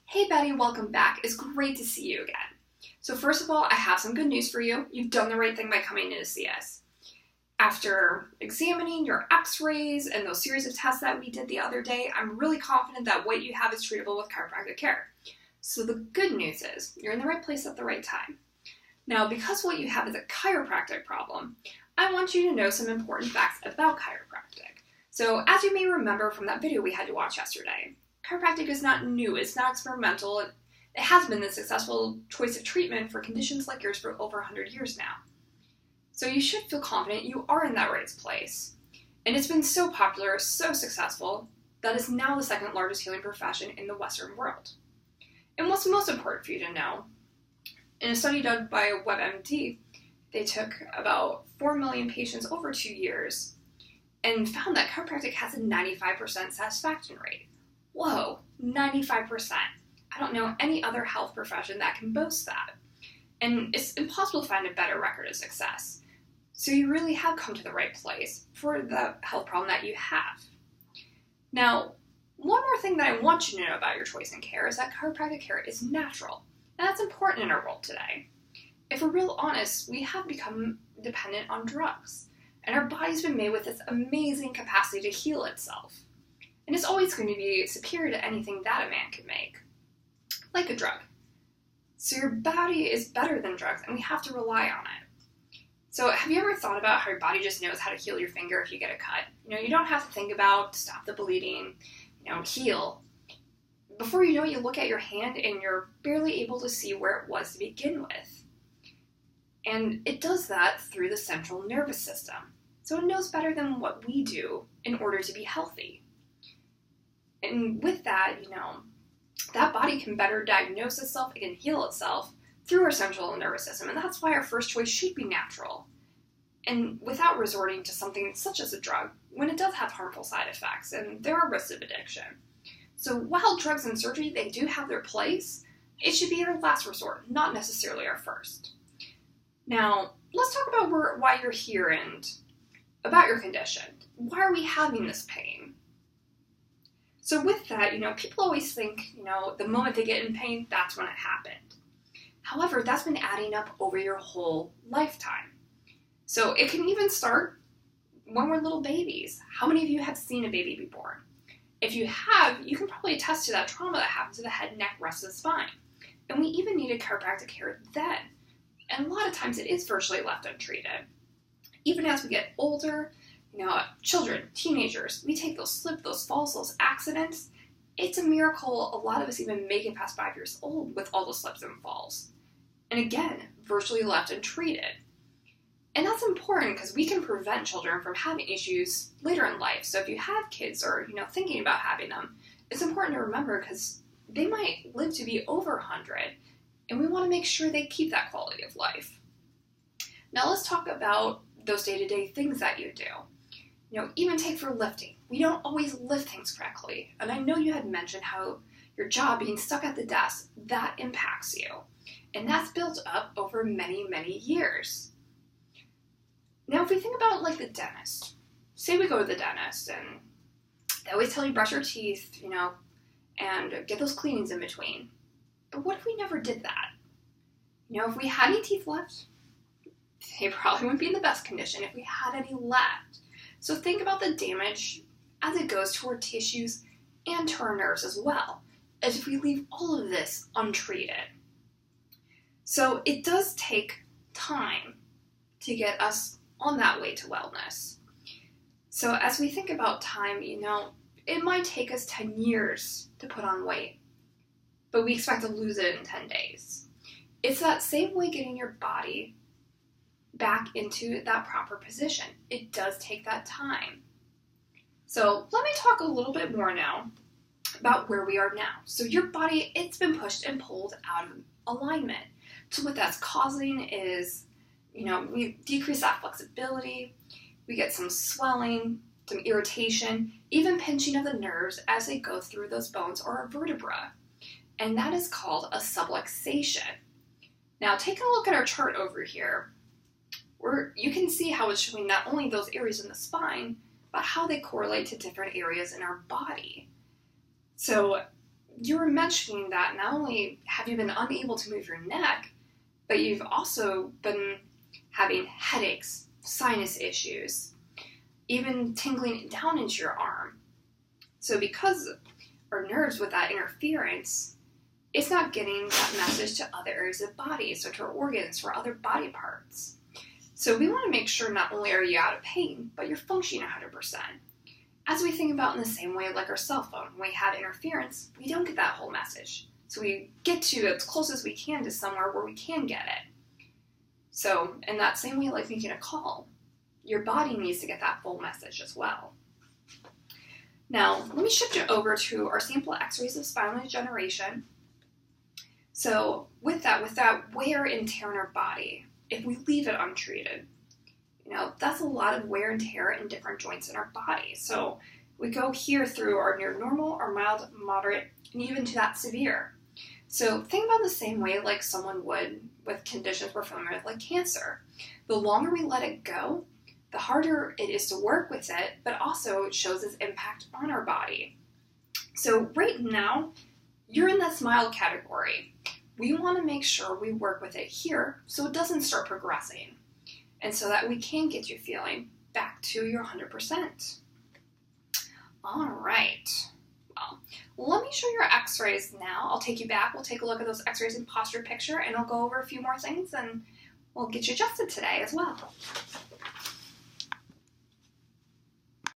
Hey Betty, welcome back. It's great to see you again. So first of all, I have some good news for you. You've done the right thing by coming in to see us. After examining your x-rays and those series of tests that we did the other day, I'm really confident that what you have is treatable with chiropractic care. So the good news is, you're in the right place at the right time. Now, because what you have is a chiropractic problem, I want you to know some important facts about chiropractic. So as you may remember from that video we had to watch yesterday, chiropractic is not new, it's not experimental, it has been the successful choice of treatment for conditions like yours for over 100 years now. So you should feel confident you are in that right place. And it's been so popular, so successful, that it's now the second largest healing profession in the Western world. And what's most important for you to know, in a study done by WebMD, they took about 4 million patients over 2 years and found that chiropractic has a 95% satisfaction rate. Whoa, 95%. I don't know any other health profession that can boast that. And it's impossible to find a better record of success. So you really have come to the right place for the health problem that you have. Now, one more thing that I want you to know about your choice in care is that chiropractic care is natural. And that's important in our world today. If we're real honest, we have become dependent on drugs. And our body's been made with this amazing capacity to heal itself. And it's always going to be superior to anything that a man can make. Like a drug. So your body is better than drugs, and we have to rely on it. So have you ever thought about how your body just knows how to heal your finger if you get a cut? You don't have to think about stop the bleeding, heal. Before you know it, you look at your hand and you're barely able to see where it was to begin with. And it does that through the central nervous system. So it knows better than what we do in order to be healthy. And with that, that body can better diagnose itself, it can heal itself through our central nervous system. And that's why our first choice should be natural. And without resorting to something such as a drug, when it does have harmful side effects, and there are risks of addiction. So while drugs and surgery, they do have their place, it should be our last resort, not necessarily our first. Now, let's talk about why you're here and about your condition. Why are we having this pain? So with that, people always think, the moment they get in pain, that's when it happened. However, that's been adding up over your whole lifetime. So it can even start when we're little babies. How many of you have seen a baby be born? If you have, you can probably attest to that trauma that happens to the head, neck, rest of the spine. And we even needed chiropractic care then. And a lot of times it is virtually left untreated. Even as we get older, children, teenagers, we take those slips, those falls, those accidents. It's a miracle a lot of us even make it past 5 years old with all the slips and falls. And again, virtually left untreated. And that's important because we can prevent children from having issues later in life. So if you have kids or, thinking about having them, it's important to remember because they might live to be over 100, and we want to make sure they keep that quality of life. Now let's talk about those day-to-day things that you do. Even take for lifting. We don't always lift things correctly. And I know you had mentioned how your job being stuck at the desk, that impacts you. And that's built up over many, many years. Now, if we think about like the dentist, say we go to the dentist and they always tell you brush your teeth, and get those cleanings in between. But what if we never did that? If we had any teeth left, they probably wouldn't be in the best condition if we had any left. So think about the damage as it goes to our tissues and to our nerves as well, as if we leave all of this untreated. So it does take time to get us on that way to wellness. So as we think about time, it might take us 10 years to put on weight, but we expect to lose it in 10 days. It's that same way getting your body back into that proper position. It does take that time. So let me talk a little bit more now about where we are now. So your body, it's been pushed and pulled out of alignment. So what that's causing is, we decrease that flexibility, we get some swelling, some irritation, even pinching of the nerves as they go through those bones or a vertebra. And that is called a subluxation. Now take a look at our chart over here, where you can see how it's showing not only those areas in the spine, but how they correlate to different areas in our body. So you were mentioning that not only have you been unable to move your neck, but you've also been having headaches, sinus issues, even tingling down into your arm. So because our nerves with that interference, it's not getting that message to other areas of the body, so to our organs or other body parts. So we want to make sure not only are you out of pain, but you're functioning 100%. As we think about in the same way like our cell phone, when we have interference, we don't get that whole message. So we get to as close as we can to somewhere where we can get it. So in that same way like making a call, your body needs to get that full message as well. Now, let me shift it over to our sample x-rays of spinal degeneration. So with that wear and tear in our body, if we leave it untreated, that's a lot of wear and tear in different joints in our body. So we go here through our near normal, our mild, moderate, and even to that severe. So think about the same way like someone would with conditions we're familiar with, like cancer. The longer we let it go, the harder it is to work with it, but also it shows its impact on our body. So right now, you're in this mild category. We want to make sure we work with it here so it doesn't start progressing, and so that we can get you feeling back to your 100%. All right. Well, let me show your x-rays now. I'll take you back. We'll take a look at those x-rays and posture picture, and I'll go over a few more things, and we'll get you adjusted today as well.